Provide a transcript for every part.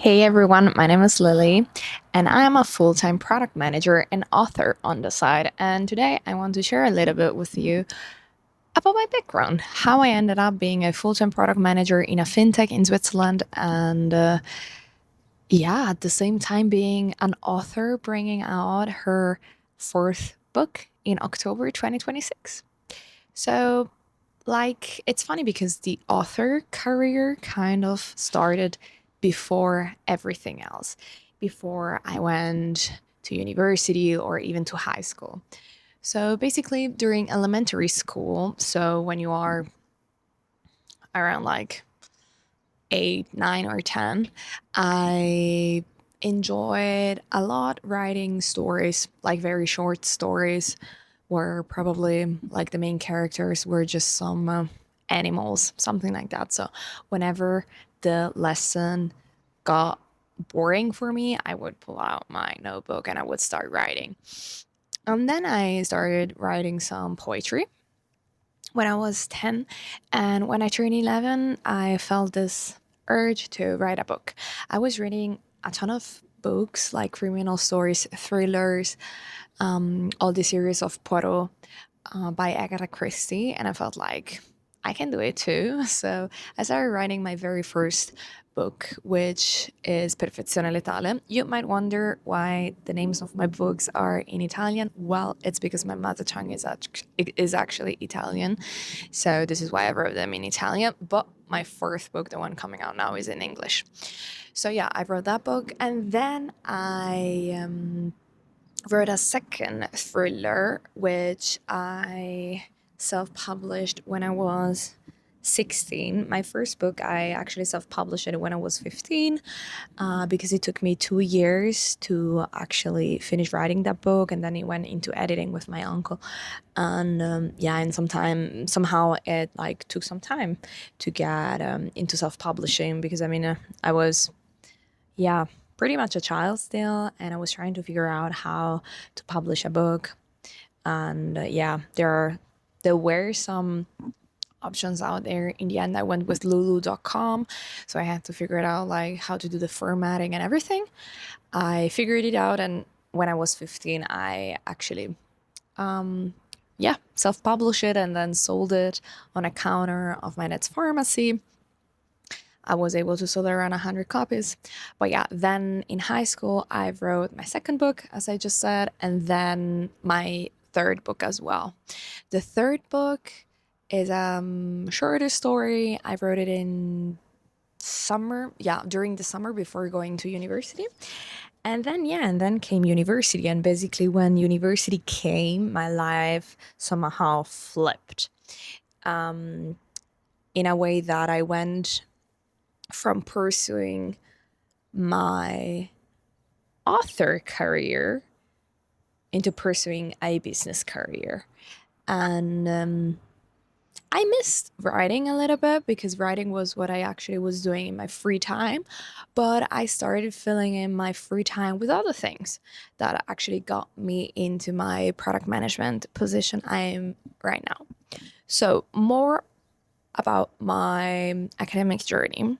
Hey everyone, my name is Lily, and I am a full time product manager and author on the side. And today I want to share a little bit with you about my background, how I ended up being a full time product manager in a fintech in Switzerland, and yeah, at the same time being an author bringing out her fourth book in October 2026. So, it's funny because the author career kind of started before everything else, before I went to university or even to high school. So basically, during elementary school, so when you are around like 8, 9, or 10, I enjoyed a lot writing stories, like very short stories, where probably like the main characters were just some animals, something like that. So whenever the lesson got boring for me, I would pull out my notebook and I would start writing. And then I started writing some poetry when I was 10. And when I turned 11, I felt this urge to write a book. I was reading a ton of books like criminal stories, thrillers, all the series of Poirot by Agatha Christie, and I felt like I can do it too. So I started writing my very first book, which is Perfezione Letale. You might wonder why the names of my books are in Italian. Well, it's because my mother tongue is actually Italian. So this is why I wrote them in Italian. But my fourth book, the one coming out now, is in English. So yeah, I wrote that book, and then I wrote a second thriller, which I self published when I was 16. My first book, I actually self published it when I was 15 because it took me 2 years to actually finish writing that book. And then it went into editing with my uncle. And yeah, and somehow it like took some time to get into self publishing because I was yeah, pretty much a child still, and I was trying to figure out how to publish a book. And yeah, there were some options out there. In the end, I went with lulu.com, so I had to figure it out like how to do the formatting and everything. I figured it out, and when I was 15, I actually yeah, self-published it and then sold it on a counter of my net's pharmacy. I was able to sell around 100 copies. But yeah, then in high school, I wrote my second book, as I just said, and then my third book as well. The third book is a shorter story. I wrote it in summer, yeah, during the summer before going to university. And then, yeah, and then came university. And basically, when university came, my life somehow flipped in a way that I went from pursuing my author career into pursuing a business career. And I missed writing a little bit because writing was what I actually was doing in my free time. But I started filling in my free time with other things that actually got me into my product management position I am right now. So, more about my academic journey.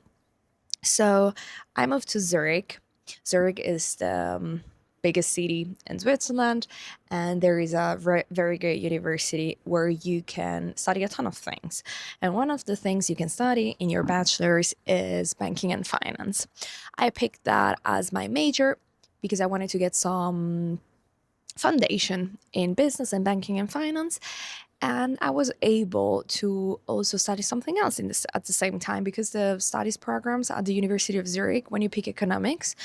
So I moved to Zurich. Zurich is the biggest city in Switzerland, and there is a very good university where you can study a ton of things. And one of the things you can study in your bachelor's is banking and finance. I picked that as my major because I wanted to get some foundation in business and banking and finance, and I was able to also study something else in this at the same time because the studies programs at the University of Zurich, when you pick economics,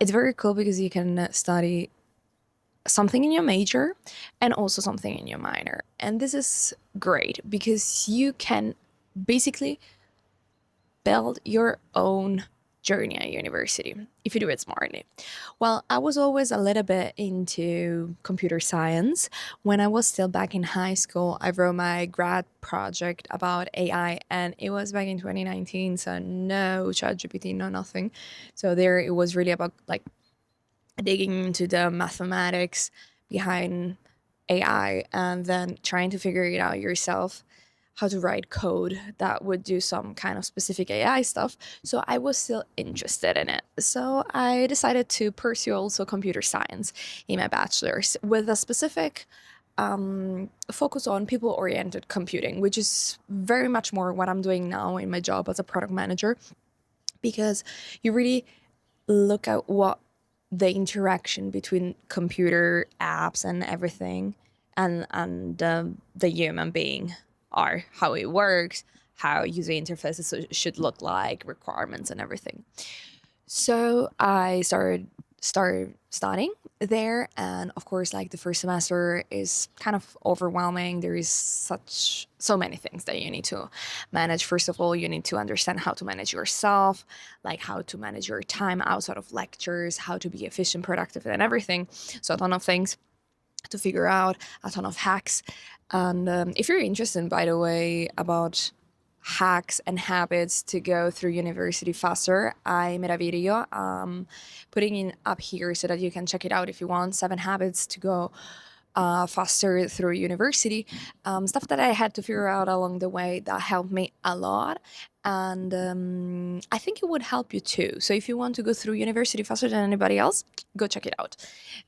it's very cool because you can study something in your major and also something in your minor. And this is great because you can basically build your own journey at university if you do it smartly. Well, I was always a little bit into computer science. When I was still back in high school, I wrote my grad project about AI, and it was back in 2019, so no ChatGPT, no nothing. So there it was really about like digging into the mathematics behind AI and then trying to figure it out yourself how to write code that would do some kind of specific AI stuff. So I was still interested in it. So I decided to pursue also computer science in my bachelor's with a specific focus on people oriented computing, which is very much more what I'm doing now in my job as a product manager, because you really look at what the interaction between computer apps and everything and the human being are, how it works, how user interfaces should look like, requirements and everything. So I started studying there, and of course, like the first semester is kind of overwhelming. There is so many things that you need to manage. First of all, you need to understand how to manage yourself, like how to manage your time outside of lectures, how to be efficient, productive, and everything. So a ton of things to figure out, a ton of hacks. And if you're interested, by the way, about hacks and habits to go through university faster, I made a video putting it up here so that you can check it out if you want. 7 habits to go faster through university. Stuff that I had to figure out along the way that helped me a lot. And I think it would help you too. So if you want to go through university faster than anybody else, go check it out.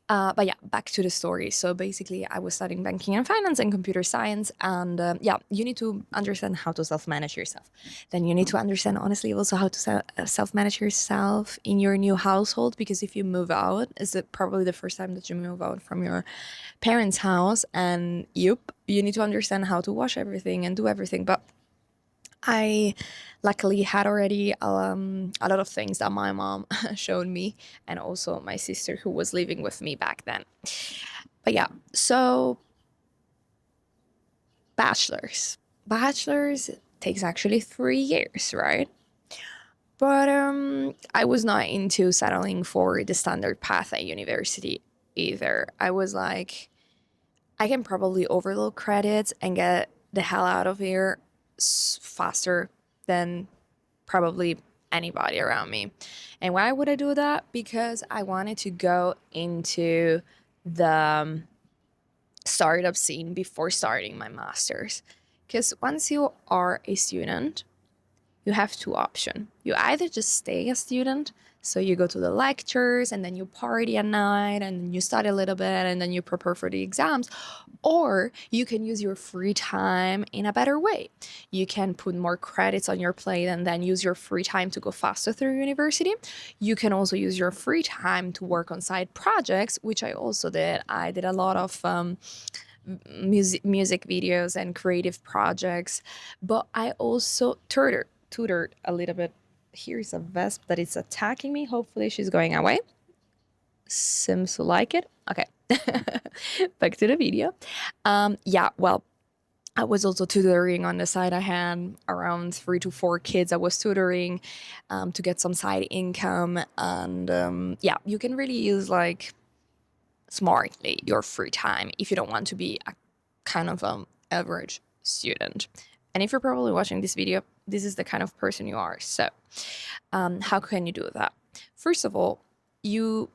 But yeah, back to the story. So basically, I was studying banking and finance and computer science. And yeah, you need to understand how to self manage yourself. Then you need to understand, honestly, also how to self manage yourself in your new household. Because if you move out, is it probably the first time that you move out from your parents' house? And yep, you need to understand how to wash everything and do everything. But I luckily had already a lot of things that my mom showed me, and also my sister who was living with me back then. But yeah, so bachelor's takes actually 3 years, right? But I was not into settling for the standard path at university either. I was like, I can probably overload credits and get the hell out of here faster than probably anybody around me. And why would I do that? Because I wanted to go into the startup scene before starting my master's. Because once you are a student, you have 2 options. You either just stay a student, so you go to the lectures and then you party at night and then you study a little bit and then you prepare for the exams, or you can use your free time in a better way. You can put more credits on your plate and then use your free time to go faster through university. You can also use your free time to work on side projects, which I also did. I did a lot of music videos and creative projects, but I also tutored a little bit. Here's a vesp that is attacking me. Hopefully she's going away. Seems to like it. Okay. Back to the video. Yeah, well, I was also tutoring on the side. I had around 3 to 4 kids I was tutoring to get some side income. And yeah, you can really use like smartly your free time if you don't want to be a kind of average student. And if you're probably watching this video, this is the kind of person you are. So how can you do that? First of all, you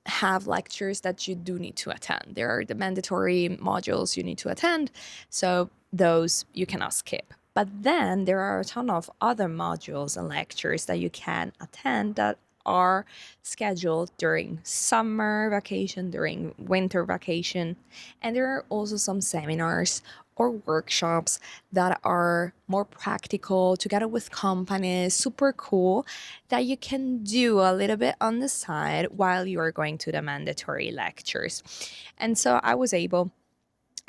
have lectures that you do need to attend. There are the mandatory modules you need to attend, so those you cannot skip. But then there are a ton of other modules and lectures that you can attend that are scheduled during summer vacation, during winter vacation. And there are also some seminars or workshops that are more practical together with companies, super cool, that you can do a little bit on the side while you are going to the mandatory lectures. And so I was able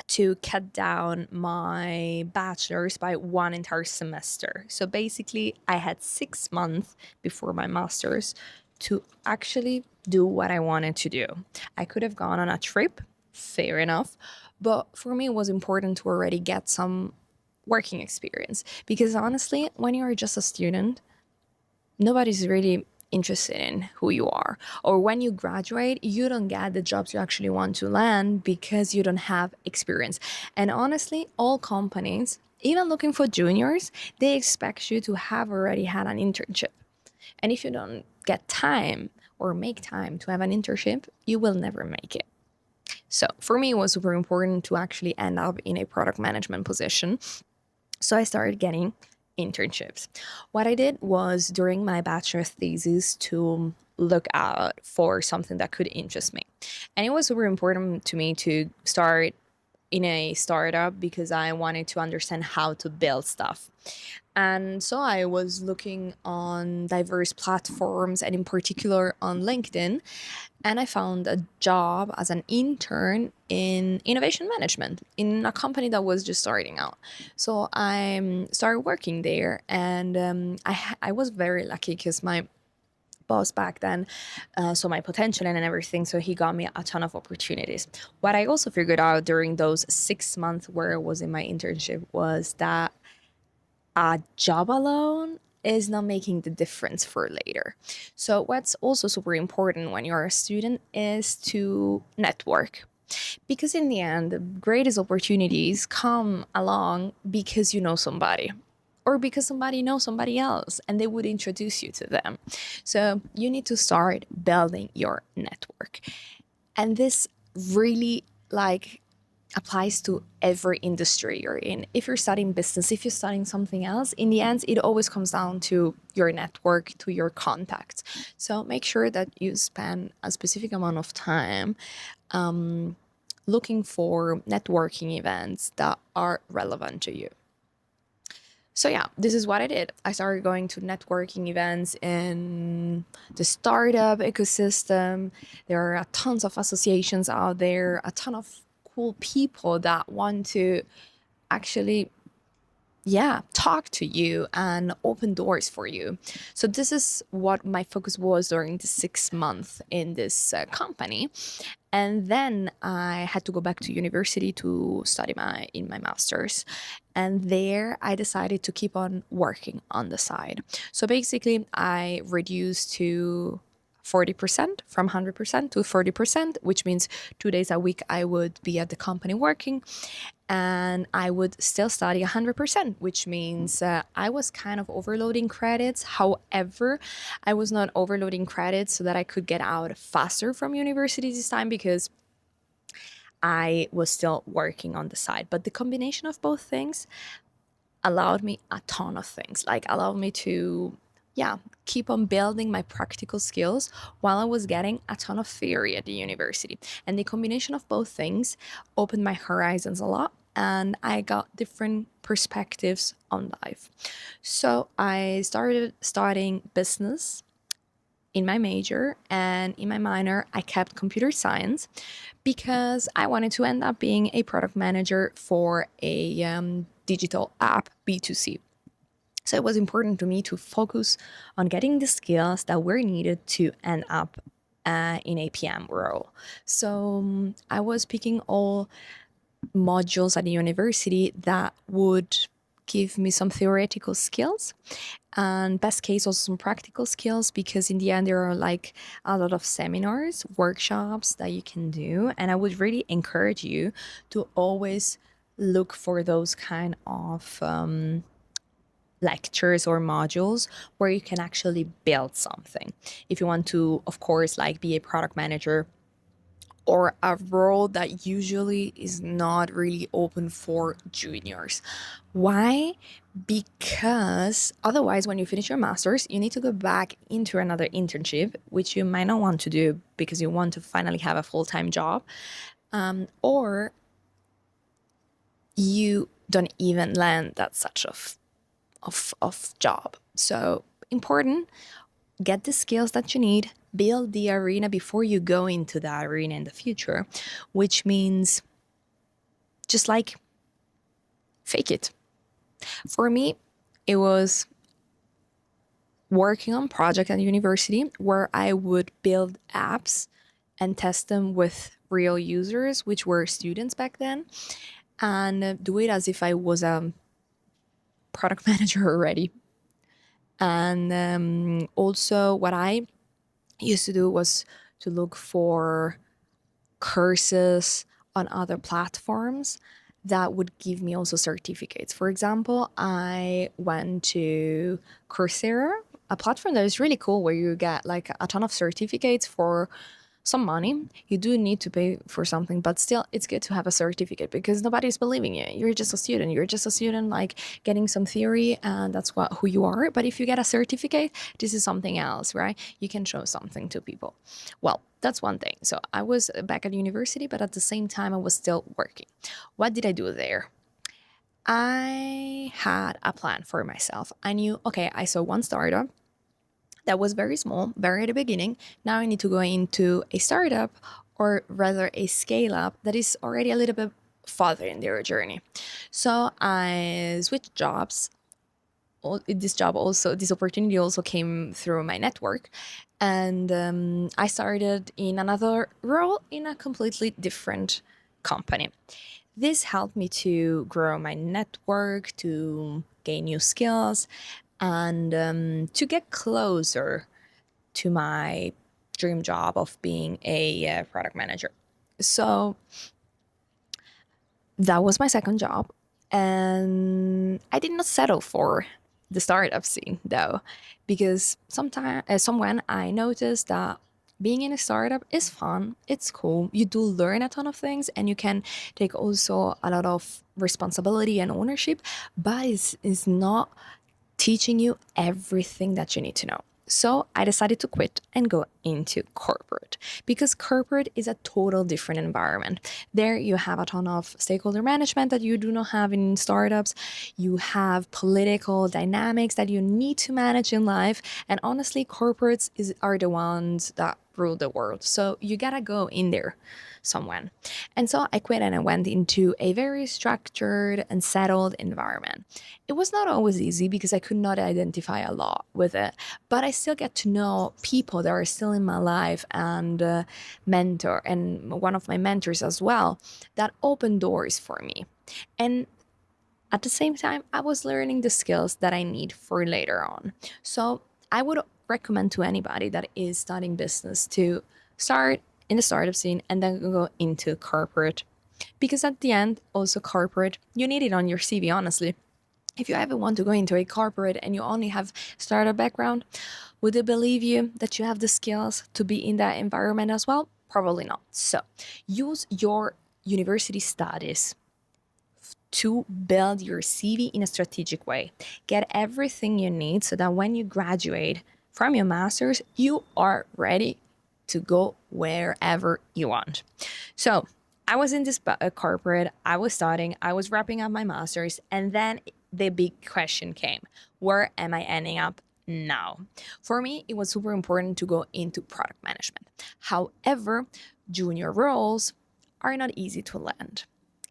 to cut down my bachelor's by 1 entire semester. So basically, I had 6 months before my master's to actually do what I wanted to do. I could have gone on a trip, fair enough, but for me, it was important to already get some working experience because honestly, when you're just a student, nobody's really interested in who you are. Or when you graduate, you don't get the jobs you actually want to land because you don't have experience. And honestly, all companies, even looking for juniors, they expect you to have already had an internship. And if you don't get time or make time to have an internship, you will never make it. So for me, it was super important to actually end up in a product management position So I started getting internships. What I did was during my bachelor thesis to look out for something that could interest me. And it was super important to me to start in a startup because I wanted to understand how to build stuff. And so I was looking on diverse platforms and in particular on LinkedIn, and I found a job as an intern in innovation management in a company that was just starting out. So I started working there, and I was very lucky because my boss back then saw my potential and everything, so he got me a ton of opportunities. What I also figured out during those 6 months where I was in my internship was that a job alone is not making the difference for later. So, what's also super important when you're a student is to network. Because in the end, the greatest opportunities come along because you know somebody or because somebody knows somebody else and they would introduce you to them. So, you need to start building your network. And this really applies to every industry you're in. If you're studying business, if you're studying something else, in the end, it always comes down to your network, to your contacts. So make sure that you spend a specific amount of time looking for networking events that are relevant to you. So yeah, this is what I did. I started going to networking events in the startup ecosystem. There are tons of associations out there, a ton of cool people that want to actually talk to you and open doors for you. So this is what my focus was during the 6 month in this company. And then I had to go back to university to study my master's. And there I decided to keep on working on the side. So basically I reduced to 40% from 100% to 40%, which means 2 days a week I would be at the company working, and I would still study 100%, which means I was kind of overloading credits. However, I was not overloading credits so that I could get out faster from university this time because I was still working on the side. But the combination of both things allowed me a ton of things, like allowed me to keep on building my practical skills while I was getting a ton of theory at the university. And the combination of both things opened my horizons a lot, and I got different perspectives on life. So I started studying business in my major, and in my minor I kept computer science because I wanted to end up being a product manager for a digital app B2C. So it was important to me to focus on getting the skills that were needed to end up in a PM role. So I was picking all modules at the university that would give me some theoretical skills and best case also some practical skills, because in the end there are like a lot of seminars, workshops that you can do, and I would really encourage you to always look for those kind of lectures or modules where you can actually build something. If you want to, of course, like be a product manager or a role that usually is not really open for juniors. Why? Because otherwise, when you finish your master's, you need to go back into another internship, which you might not want to do because you want to finally have a full time job, or you don't even land that such of job. So important, get the skills that you need, build the arena before you go into that arena in the future, which means just like fake it. For me, it was working on project at university where I would build apps and test them with real users, which were students back then, and do it as if I was a product manager already. And also, what I used to do was to look for courses on other platforms that would give me also certificates. For example, I went to Coursera, a platform that is really cool where you get like a ton of certificates for some money. You do need to pay for something, but still, it's good to have a certificate because nobody's believing you. You're just a student. You're just a student, like getting some theory, and that's what who you are. But if you get a certificate, this is something else, right? You can show something to people. Well, that's one thing. So I was back at university, but at the same time, I was still working. What did I do there? I had a plan for myself. I knew, okay, I saw one startup that was very small, very at the beginning. Now I need to go into a startup or rather a scale up that is already a little bit farther in their journey. So I switched jobs. This opportunity also came through my network. And I started in another role in a completely different company. This helped me to grow my network, to gain new skills, and to get closer to my dream job of being a product manager. So that was my second job. And I did not settle for the startup scene though, because someone I noticed that being in a startup is fun, it's cool. You do learn a ton of things and you can take also a lot of responsibility and ownership, but it's not teaching you everything that you need to know. So I decided to quit and go into corporate because corporate is a total different environment. There you have a ton of stakeholder management that you do not have in startups. You have political dynamics that you need to manage in life. And honestly, are the ones that rule the world. So you gotta go in there, someone. And so I quit and I went into a very structured and settled environment. It was not always easy because I could not identify a lot with it, but I still get to know people that are still in my life and mentor and one of my mentors as well that opened doors for me. And at the same time, I was learning the skills that I need for later on. So I would recommend to anybody that is starting business to start in the startup scene and then go into corporate. Because at the end, also corporate, you need it on your CV, honestly. If you ever want to go into a corporate and you only have startup background, would they believe you that you have the skills to be in that environment as well? Probably not. So use your university studies to build your CV in a strategic way. Get everything you need so that when you graduate from your master's, you are ready to go wherever you want. So I was in this corporate, I was studying, I was wrapping up my master's, and then the big question came, where am I ending up now? For me, it was super important to go into product management. However, junior roles are not easy to land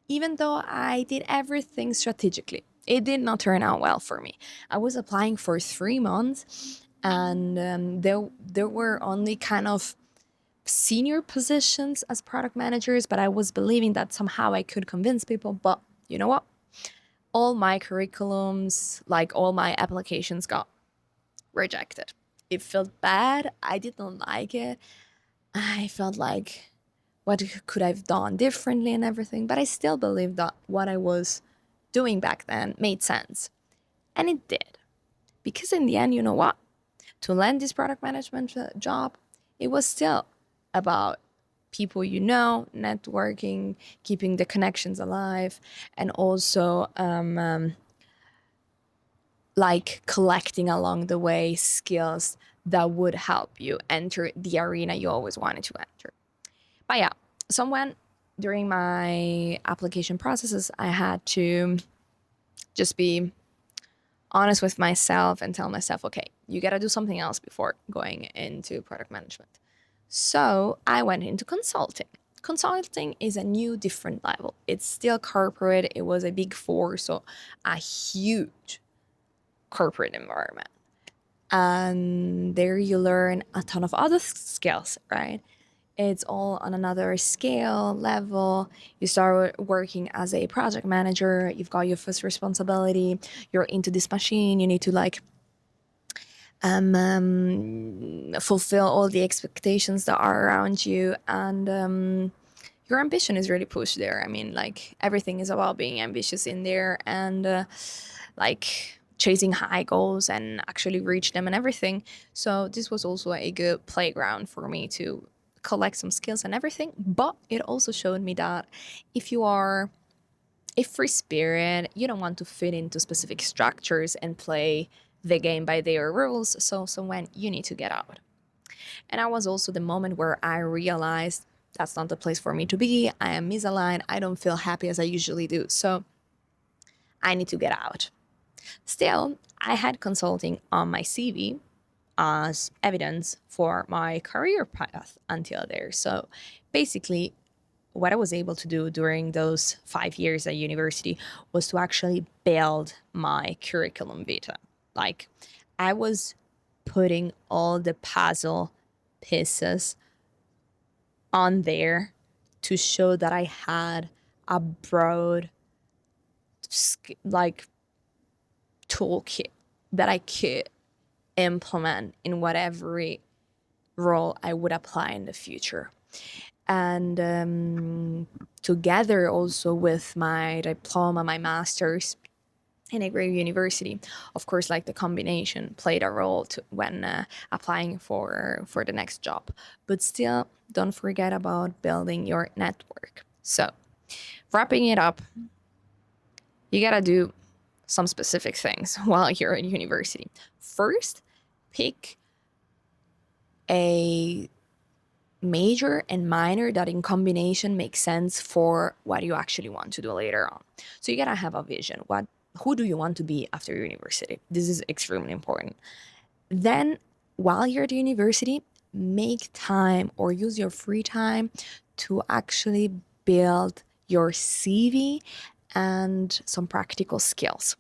even though I did everything strategically. It did not turn out well for me. I was applying for 3 months, and there were only kind of senior positions as product managers, but I was believing that somehow I could convince people. But you know what? All my curriculums, like all my applications, got rejected. It felt bad. I did not like it. I felt like what could I've done differently and everything, but I still believe that what I was doing back then made sense. And it did. Because in the end, you know what? To land this product management job, it was still about people you know, networking, keeping the connections alive, and also like collecting along the way skills that would help you enter the arena you always wanted to enter. But yeah, someone during my application processes, I had to just be honest with myself and tell myself, okay, you got to do something else before going into product management. So I went into consulting. Consulting is a new, different level. It's still corporate. It was a big four, so a huge corporate environment. And there you learn a ton of other skills, right? It's all on another scale level. You start working as a project manager, you've got your first responsibility, you're into this machine, you need to like fulfill all the expectations that are around you, and your ambition is really pushed there. I mean, like everything is about being ambitious in there, and like chasing high goals and actually reach them and everything. So this was also a good playground for me to collect some skills and everything. But it also showed me that if you are a free spirit, you don't want to fit into specific structures and play the game by their rules. So when you need to get out. And that was also the moment where I realized that's not the place for me to be. I am misaligned. I don't feel happy as I usually do. So I need to get out. Still, I had consulting on my CV as evidence for my career path until there. So basically, what I was able to do during those 5 years at university was to actually build my curriculum vitae. Like, I was putting all the puzzle pieces on there to show that I had a broad, like, toolkit that I could implement in whatever role I would apply in the future. And together also with my diploma, my master's in a great university, of course, like the combination played a role when applying for the next job. But still, don't forget about building your network. So, wrapping it up, you gotta do some specific things while you're at university. First, pick a major and minor that in combination makes sense for what you actually want to do later on. So you gotta have a vision. Who do you want to be after university? This is extremely important. Then while you're at university, make time or use your free time to actually build your CV and some practical skills.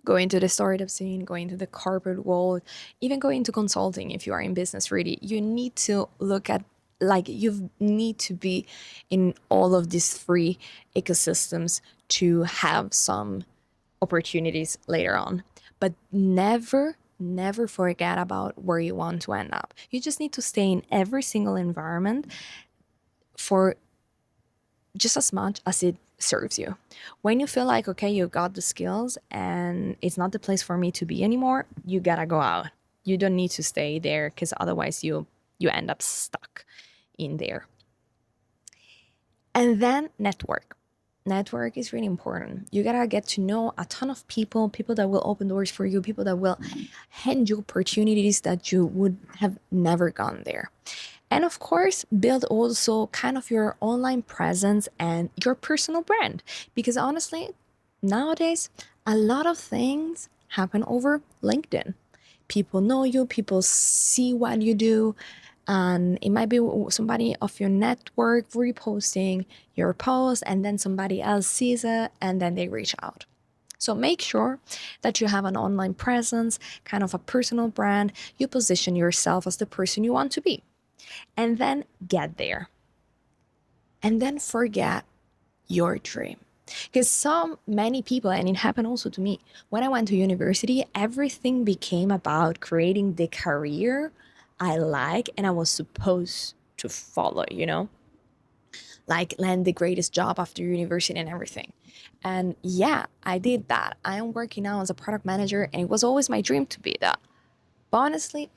Go into the startup scene, go into the corporate world, even go into consulting if you are in business really. You need to look at, like, you need to be in all of these three ecosystems to have some opportunities later on. But never forget about where you want to end up. You just need to stay in every single environment for just as much as it serves you. When you feel like, okay, you got the skills and it's not the place for me to be anymore, you gotta go out. You don't need to stay there because otherwise you end up stuck in there. And then network. Network is really important. You gotta get to know a ton of people, people that will open doors for you, people that will hand you opportunities that you would have never gone there. And of course, build also kind of your online presence and your personal brand. Because honestly, nowadays, a lot of things happen over LinkedIn. People know you, people see what you do, and it might be somebody of your network reposting your post, and then somebody else sees it and then they reach out. So make sure that you have an online presence, kind of a personal brand. You position yourself as the person you want to be. And then get there. And then forget your dream. Because so many people, and it happened also to me, when I went to university, everything became about creating the career I like and I was supposed to follow, like land the greatest job after university and everything. And yeah, I did that. I am working now as a product manager, and it was always my dream to be that. But honestly,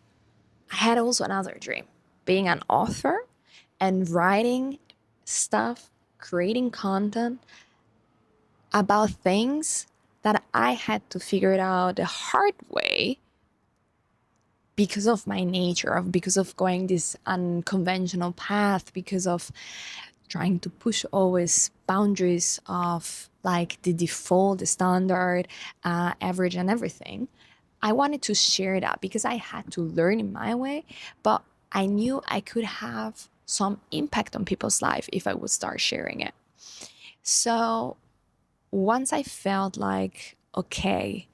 I had also another dream, being an author and writing stuff, creating content about things that I had to figure it out the hard way because of my nature, because of going this unconventional path, because of trying to push always boundaries of like the default, the standard, average, and everything. I wanted to share that because I had to learn in my way, but I knew I could have some impact on people's life if I would start sharing it. So once I felt like, okay,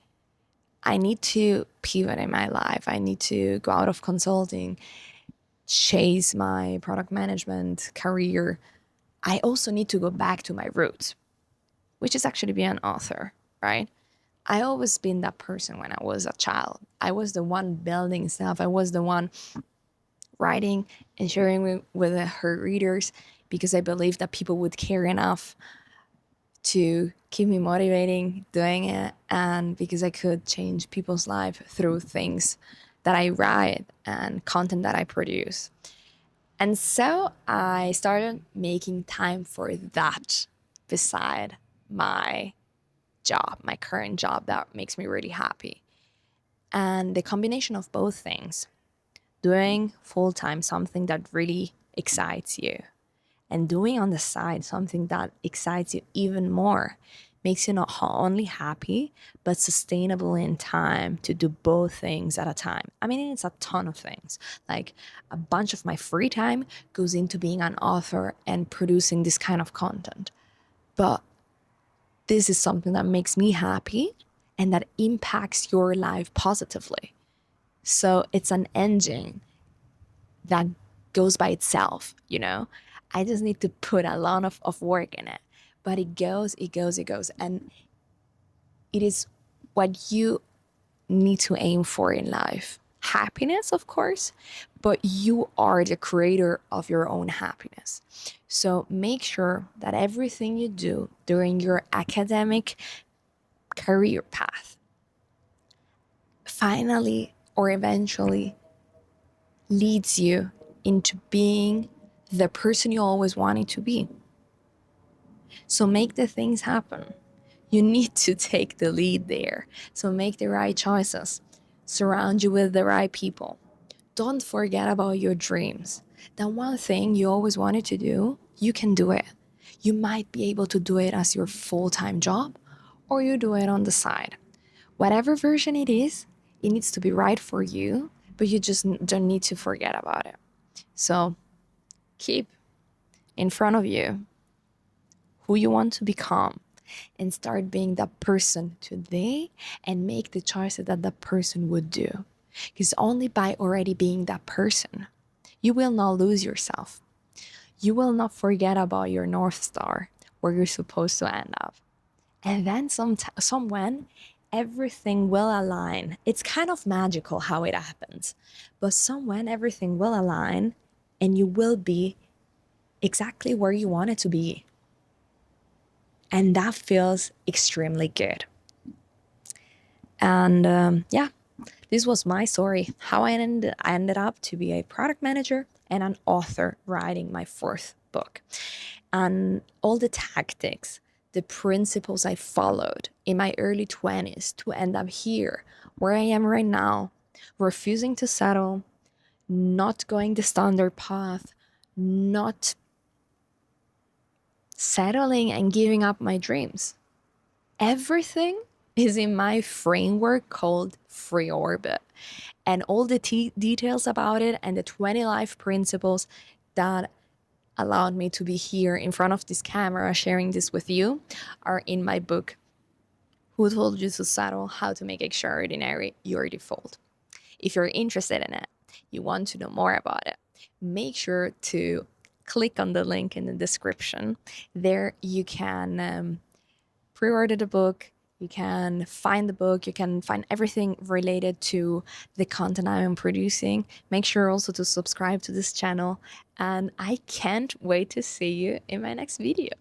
I need to pivot in my life, I need to go out of consulting, chase my product management career, I also need to go back to my roots, which is actually be an author, right? I always been that person when I was a child. I was the one building stuff. I was the one writing and sharing with her readers because I believed that people would care enough to keep me motivating doing it, and because I could change people's life through things that I write and content that I produce. And so I started making time for that beside my job, my current job that makes me really happy. And the combination of both things, doing full time something that really excites you and doing on the side something that excites you even more, makes you not only happy but sustainable in time to do both things at a time. I mean, it's a ton of things. Like, a bunch of my free time goes into being an author and producing this kind of content. But this is something that makes me happy and that impacts your life positively. So it's an engine that goes by itself, you know? I just need to put a lot of work in it. But it goes, it goes, it goes. And it is what you need to aim for in life. Happiness, of course, but you are the creator of your own happiness. So make sure that everything you do during your academic career path finally or eventually leads you into being the person you always wanted to be. So make the things happen. You need to take the lead there. So make the right choices. Surround you with the right people. Don't forget about your dreams. That one thing you always wanted to do, you can do it. You might be able to do it as your full-time job, or you do it on the side. Whatever version it is, it needs to be right for you, but you just don't need to forget about it. So keep in front of you who you want to become and start being that person today and make the choices that that person would do. Because only by already being that person, you will not lose yourself. You will not forget about your North Star, where you're supposed to end up. And then somewhen, everything will align. It's kind of magical how it happens. But somewhen everything will align and you will be exactly where you want it to be. And that feels extremely good. And yeah, this was my story, how I ended up to be a product manager and an author writing my fourth book. And all the tactics, the principles I followed in my early 20s to end up here, where I am right now, refusing to settle, not going the standard path, not settling and giving up my dreams. Everything is in my framework called Free Orbit. And all the details about it and the 20 life principles that allowed me to be here in front of this camera sharing this with you are in my book, Who Told You to Settle? How to Make Extraordinary Your Default. If you're interested in it, you want to know more about it, make sure to click on the link in the description. There you can pre-order the book. You can find the book. You can find everything related to the content I am producing. Make sure also to subscribe to this channel. And I can't wait to see you in my next video.